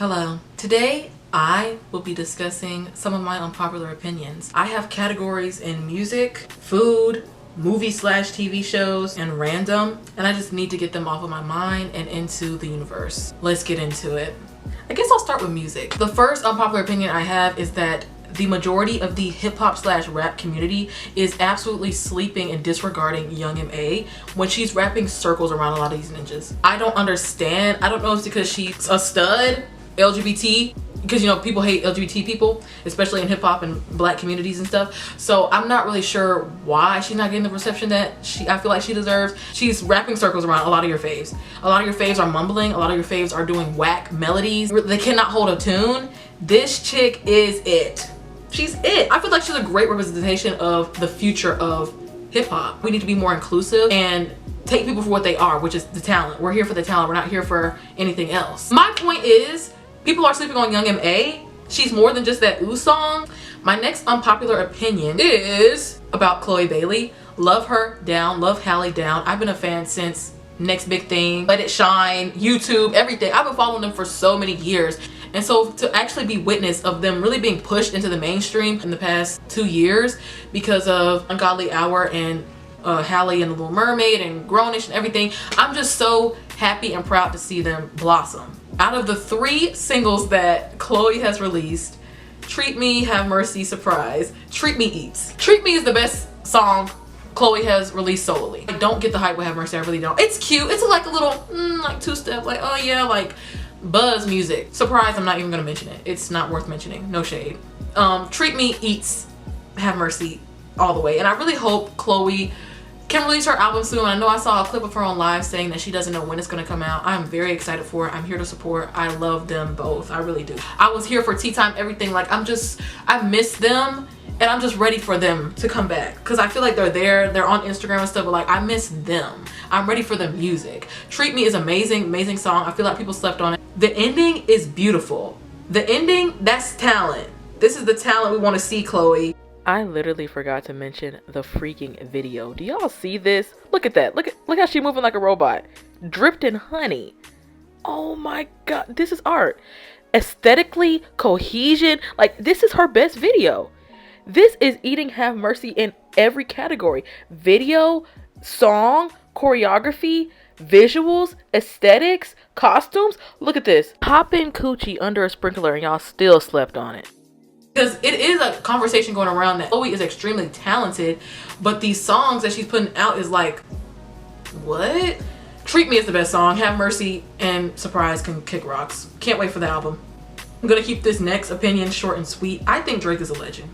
Hello. Today I will be discussing some of my unpopular opinions. I have categories in music, food, movie/TV shows, and random, and I just need to get them off of my mind and into the universe. Let's get into it. I guess I'll start with music. The first unpopular opinion I have is that the majority of the hip-hop/rap community is absolutely sleeping and disregarding Young M.A. when she's rapping circles around a lot of these ninjas. I don't understand. I don't know if it's because she's a stud, LGBT, because you know people hate LGBT people, especially in hip-hop and black communities and stuff. So I'm not really sure why she's not getting the reception that I feel like she deserves. She's rapping circles around a lot of your faves. A lot of your faves are mumbling. A lot of your faves are doing whack melodies. They cannot hold a tune. This chick is it. She's it. I feel like she's a great representation of the future of hip-hop. We need to be more inclusive and take people for what they are, which is the talent. We're here for the talent. We're not here for anything else. My point is, people are sleeping on Young M.A. She's more than just that ooh song. My next unpopular opinion is about chloebailey. Love her down, love Halle down. I've been a fan since Next Big Thing, Let It Shine, YouTube, everything. I've been following them for so many years. And so to actually be witness of them really being pushed into the mainstream in the past 2 years because of Ungodly Hour and Halle and the Little Mermaid and Grownish and everything, I'm just so happy and proud to see them blossom. Out of the 3 singles that Chloe has released, Treat Me, Have Mercy, Surprise, Treat Me eats. Treat Me is the best song Chloe has released solely. I don't get the hype with Have Mercy, I really don't. It's cute. It's like a little like 2-step, like oh yeah, like buzz music. Surprise, I'm not even gonna mention it. It's not worth mentioning. No shade. Treat Me eats Have Mercy all the way. And I really hope Chloe can release her album soon. I know I saw a clip of her on live saying that she doesn't know when it's gonna come out. I'm very excited for it. I'm here to support. I love them both. I really do. I was here for Tea Time Everything. Like I miss them and I'm just ready for them to come back because I feel like they're on Instagram and stuff, but like I miss them. I'm ready for the music. Treat Me is amazing song. I feel like people slept on it. The ending is beautiful. The ending, that's talent. This is the talent we want to see, Chloe. I literally forgot to mention the freaking video. Do y'all see this? Look at that. Look how she's moving like a robot. Dripped in honey. Oh my god, this is art. Aesthetically, cohesion, like this is her best video. This is eating Have Mercy in every category. Video, song, choreography, visuals, aesthetics, costumes. Look at this. Popping coochie under a sprinkler and y'all still slept on it. Because it is a conversation going around that Chloe is extremely talented, but these songs that she's putting out is like, what? Treat Me is the best song. Have Mercy and Surprise can kick rocks. Can't wait for the album. I'm gonna keep this next opinion short and sweet. I think Drake is a legend.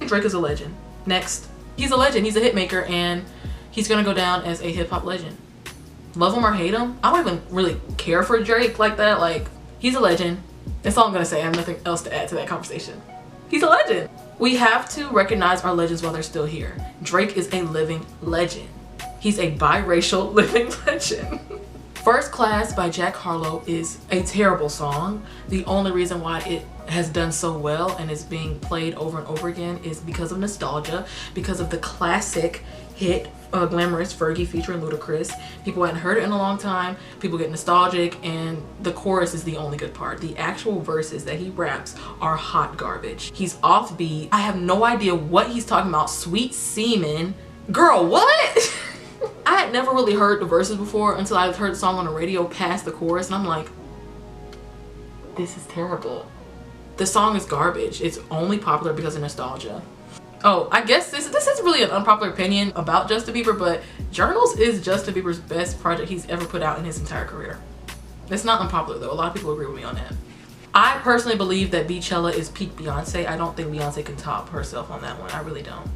Drake is a legend. Next. He's a legend. He's a hit maker and he's gonna go down as a hip hop legend. Love him or hate him, I don't even really care for Drake like that. Like, he's a legend. That's all I'm gonna say. I have nothing else to add to that conversation. He's a legend. We have to recognize our legends while they're still here. Drake is a living legend. He's a biracial living legend. First Class by Jack Harlow is a terrible song. The only reason why it has done so well and is being played over and over again is because of nostalgia, because of the classic hit Glamorous Fergie featuring Ludacris. People hadn't heard it in a long time. People get nostalgic and the chorus is the only good part. The actual verses that he raps are hot garbage. He's offbeat. I have no idea what he's talking about. Sweet semen. Girl, what? I had never really heard the verses before until I heard the song on the radio past the chorus and I'm like, this is terrible. The song is garbage. It's only popular because of nostalgia. Oh, I guess this is really an unpopular opinion about Justin Bieber, but Journals is Justin Bieber's best project he's ever put out in his entire career. It's not unpopular though. A lot of people agree with me on that. I personally believe that Beychella is peak Beyonce. I don't think Beyonce can top herself on that one. I really don't.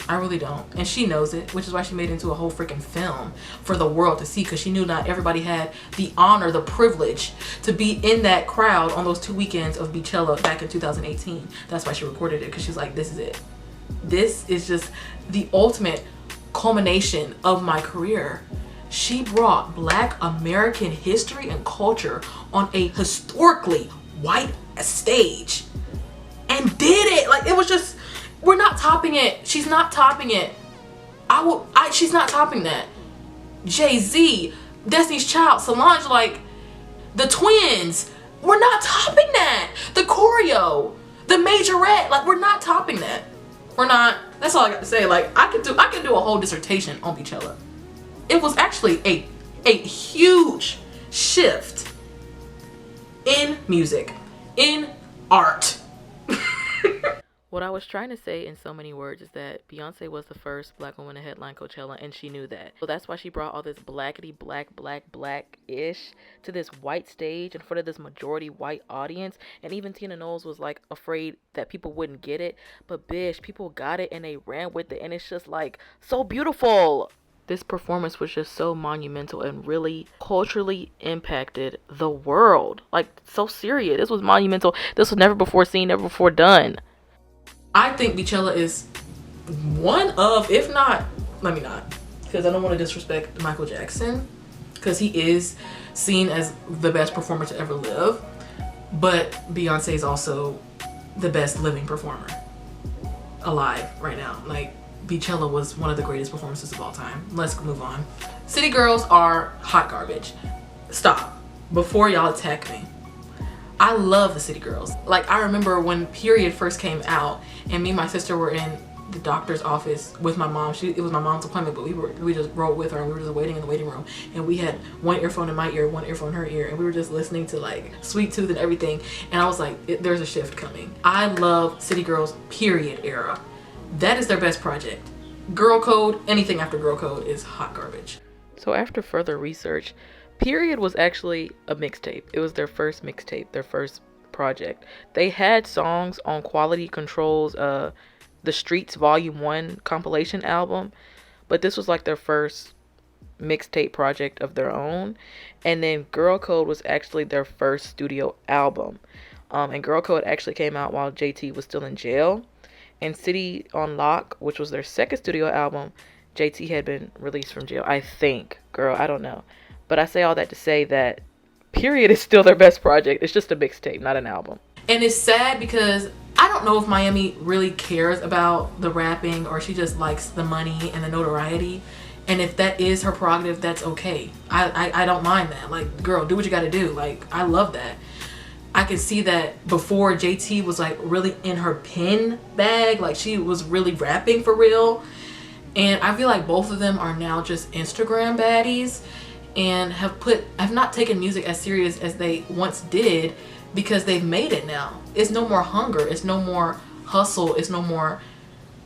I really don't. And she knows it, which is why she made it into a whole freaking film for the world to see, because she knew not everybody had the honor, the privilege to be in that crowd on those 2 weekends of Beychella back in 2018. That's why she recorded it, because she's like, this is it. This is just the ultimate culmination of my career. She brought Black American history and culture on a historically white stage and did it. Like, it was just, we're not topping it. She's not topping it. She's not topping that. Jay-Z, Destiny's Child, Solange, like, The twins, we're not topping that. The choreo, the majorette, like we're not topping that. We're not. That's all I got to say. Like I could do a whole dissertation on Beychella. It was actually a huge shift in music, in art. What I was trying to say in so many words is that Beyonce was the first black woman to headline Coachella, and she knew that. So that's why she brought all this blackity black-ish to this white stage in front of this majority white audience. And even Tina Knowles was like afraid that people wouldn't get it. But bitch, people got it and they ran with it, and it's just like so beautiful. This performance was just so monumental and really culturally impacted the world. Like, so serious. This was monumental. This was never before seen, never before done. I think Beychella is one of, if not, let me not, because I don't want to disrespect Michael Jackson, because he is seen as the best performer to ever live, but Beyonce is also the best living performer alive right now. Like, Beychella was one of the greatest performances of all time. Let's move on. City girls are hot garbage. Stop. Before y'all attack me. I love the City Girls. Like, I remember when Period first came out and me and my sister were in the doctor's office with my mom. It was my mom's appointment, but we just rode with her and we were just waiting in the waiting room, and we had one earphone in my ear, one earphone in her ear, and we were just listening to like Sweet Tooth and everything. And I was like, there's a shift coming. I love City Girls Period era. That is their best project. Girl Code, anything after Girl Code is hot garbage. So after further research, Period was actually a mixtape. It was their first mixtape, their first project. They had songs on Quality Control's The Streets Volume 1 compilation album, but this was like their first mixtape project of their own. And then Girl Code was actually their first studio album. And Girl Code actually came out while JT was still in jail. And City on Lock, which was their second studio album, JT had been released from jail, I think. Girl, I don't know. But I say all that to say that Period is still their best project. It's just a mixtape, not an album. And it's sad because I don't know if Miami really cares about the rapping, or she just likes the money and the notoriety. And if that is her prerogative, that's okay. I don't mind that. Like, girl, do what you gotta do. Like, I love that. I could see that before JT was like really in her pen bag. Like, she was really rapping for real. And I feel like both of them are now just Instagram baddies, and have not taken music as serious as they once did, because they've made it now. It's no more hunger, it's no more hustle, it's no more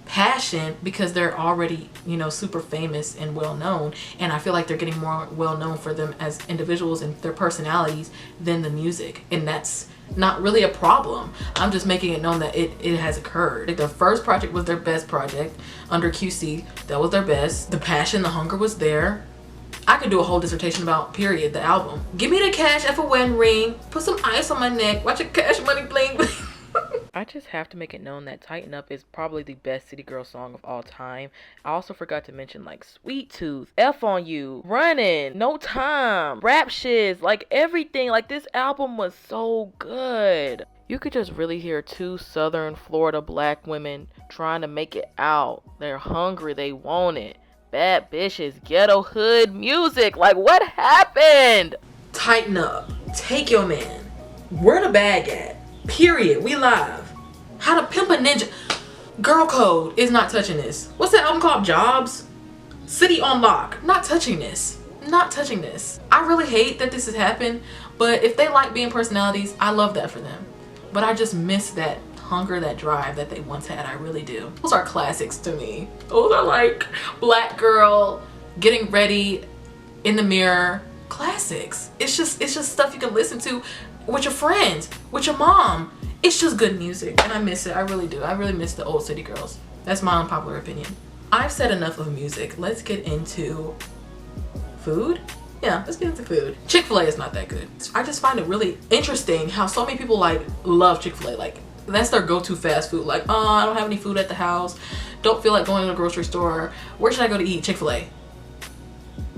passion, because they're already, you know, super famous and well known. And I feel like they're getting more well known for them as individuals and their personalities than the music, and that's not really a problem. I'm just making it known that it has occurred. Like, their first project was their best project under QC. That was their best. The passion, the hunger was there. I could do a whole dissertation about Period, the album. Give me the cash F a wedding ring, put some ice on my neck, watch your cash money bling bling. I just have to make it known that Tighten Up is probably the best City Girl song of all time. I also forgot to mention like Sweet Tooth, F on You, Running, No Time, Rap Shiz, like everything. Like, this album was so good. You could just really hear two Southern Florida black women trying to make it out. They're hungry, they want it. Bad bitches, ghetto hood music. Like, what happened? Tighten Up, Take Your Man, Where the Bag At, Period, We Live, How to Pimp a Ninja. Girl Code is not touching this. What's that album called? Jobs? City on Lock, not touching this. Not touching this. I really hate that this has happened, but if they like being personalities, I love that for them. But I just miss that hunger, that drive that they once had. I really do. Those are classics to me. Those are like black girl getting ready in the mirror classics. It's just stuff you can listen to with your friends, with your mom. It's just good music, and I miss it. I really do. I really miss the old City Girls. That's my unpopular opinion. I've said enough of music. Let's get into food. Yeah, let's get into food. Chick-fil A is not that good. I just find it really interesting how so many people like love Chick-fil A. Like, that's their go-to fast food. Like, oh, I don't have any food at the house, don't feel like going to the grocery store, where should I go to eat? Chick-fil-A.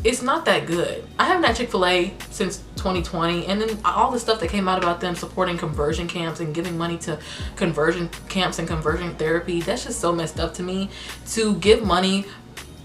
It's not that good. I haven't had Chick-fil-A since 2020, and then all the stuff that came out about them supporting conversion camps and giving money to conversion camps and conversion therapy, that's just so messed up to me. To give money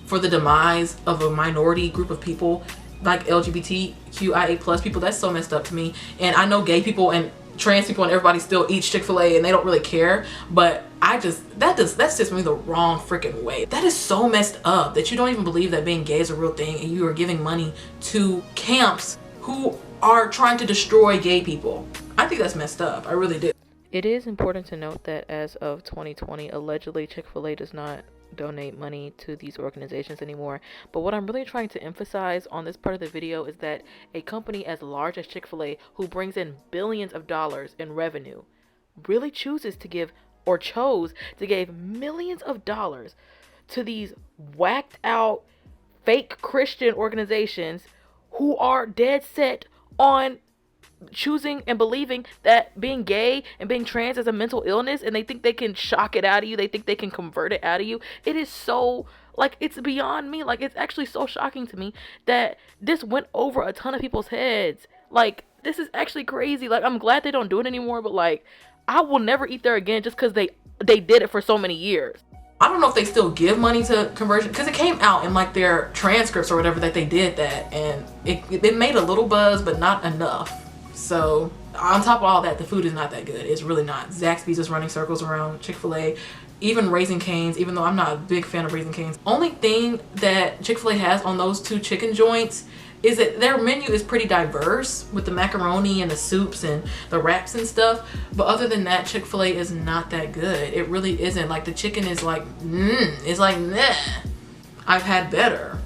for the demise of a minority group of people like LGBTQIA plus people. That's so messed up to me. And I know gay people and trans people and everybody still eats Chick-fil-A and they don't really care, but that's just me the wrong freaking way. That is so messed up that you don't even believe that being gay is a real thing, and you are giving money to camps who are trying to destroy gay people. I think that's messed up. I really do. It is important to note that as of 2020, allegedly Chick-fil-A does not donate money to these organizations anymore. But what I'm really trying to emphasize on this part of the video is that a company as large as Chick-fil-A, who brings in billions of dollars in revenue, really chooses to give, or chose to give, millions of dollars to these whacked out fake Christian organizations who are dead set on choosing and believing that being gay and being trans is a mental illness, and they think they can shock it out of you. They think they can convert it out of you. It is so, like, it's beyond me. Like, it's actually so shocking to me that this went over a ton of people's heads. Like, this is actually crazy. Like, I'm glad they don't do it anymore, but like, I will never eat there again just because they did it for so many years. I don't know if they still give money to conversion, because it came out in like their transcripts or whatever that they did that, and it made a little buzz, but not enough. So on top of all that, the food is not that good. It's really not. Zaxby's is running circles around Chick-fil-A. Even Raising Cane's, even though I'm not a big fan of Raising Cane's. Only thing that Chick-fil-A has on those two chicken joints is that their menu is pretty diverse with the macaroni and the soups and the wraps and stuff. But other than that, Chick-fil-A is not that good. It really isn't. Like, the chicken is like, it's like, nah. I've had better.